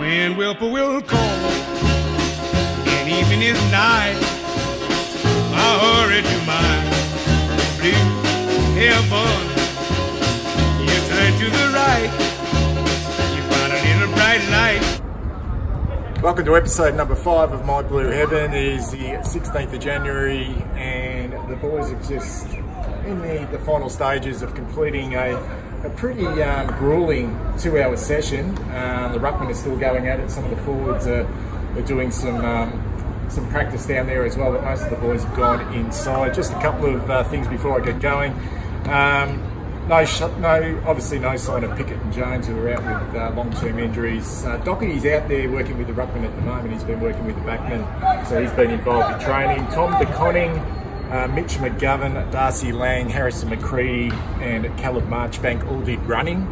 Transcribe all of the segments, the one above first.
when whippoorwill call, and even is night, I hurry to my blue heaven. You turn to the right, you find a little bright light. Welcome to episode number 5 of My Blue Heaven. It is the 16th of January and the boys are just in the final stages of completing a pretty grueling 2-hour session. The ruckman is still going at it. Some of the forwards are doing some practice down there as well, but most of the boys have gone inside. Just a couple of things before I get going. Obviously no sign of Pickett and Jones, who are out with long-term injuries. Docky's out there working with the ruckman at the moment. He's been working with the backman, so he's been involved in training. Tom De Conning, Mitch McGovern, Darcy Lang, Harrison McCready and Caleb Marchbank all did running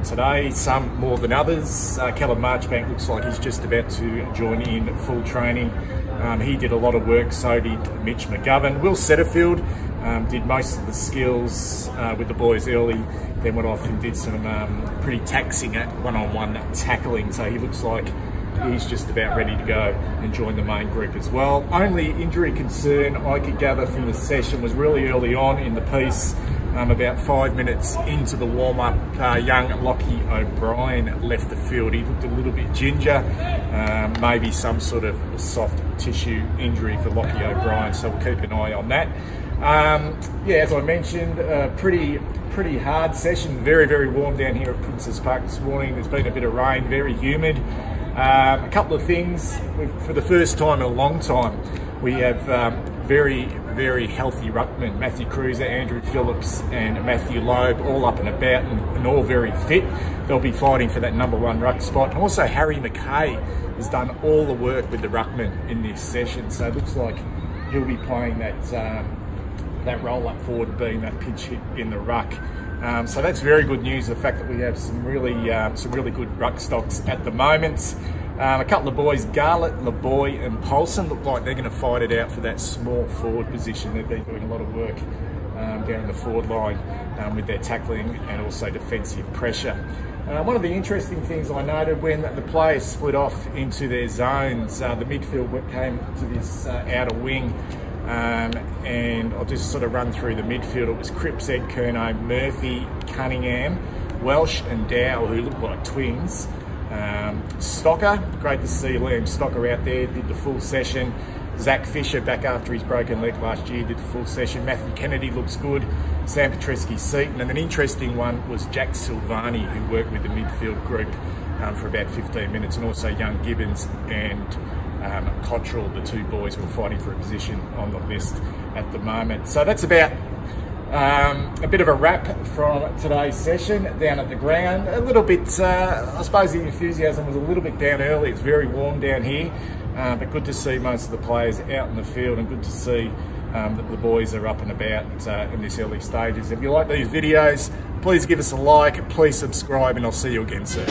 today, some more than others. Caleb Marchbank looks like he's just about to join in full training. He did a lot of work, so did Mitch McGovern. Will Setterfield did most of the skills with the boys early, then went off and did some pretty taxing one-on-one tackling, so he looks like he's just about ready to go and join the main group as well. Only injury concern I could gather from the session was really early on in the piece, about 5 minutes into the warm-up, young Lochie O'Brien left the field. He looked a little bit ginger, maybe some sort of soft tissue injury for Lochie O'Brien, so we'll keep an eye on that. Yeah, as I mentioned, pretty hard session, very warm down here at Princes Park this morning. There's been a bit of rain, very humid. A couple of things. For the first time in a long time, we have very healthy ruckmen. Matthew Kruezer, Andrew Phillips and Matthew Lobbe all up and about and all very fit. They'll be fighting for that #1 ruck spot. And also Harry McKay has done all the work with the ruckmen in this session, so it looks like he'll be playing that roll up forward, being that pinch hit in the ruck. So that's very good news, the fact that we have some really good ruck stocks at the moment. A couple of boys, Garlett, Laboy and Polson, look like they're going to fight it out for that small forward position. They've been doing a lot of work down the forward line with their tackling and also defensive pressure. One of the interesting things I noted when the players split off into their zones, the midfield came to this outer wing, and I'll just sort of run through the midfield. It was Cripps, Ed Curnow, Murphy, Cunningham, Welsh and Dow, who look like twins. Stocker, great to see Liam Stocker out there, did the full session. Zach Fisher, back after his broken leg last year, did the full session. Matthew Kennedy looks good. Sam Petreski-Seaton, and an interesting one was Jack Silvani, who worked with the midfield group for about 15 minutes, and also young Gibbons and Cottrell, the two boys who are fighting for a position on the list at the moment. So that's about a bit of a wrap from today's session down at the ground. A little bit, I suppose the enthusiasm was a little bit down early. It's very warm down here, but good to see most of the players out in the field, and good to see that the boys are up and about in this early stages. If you like these videos, please give us a like, please subscribe, and I'll see you again soon.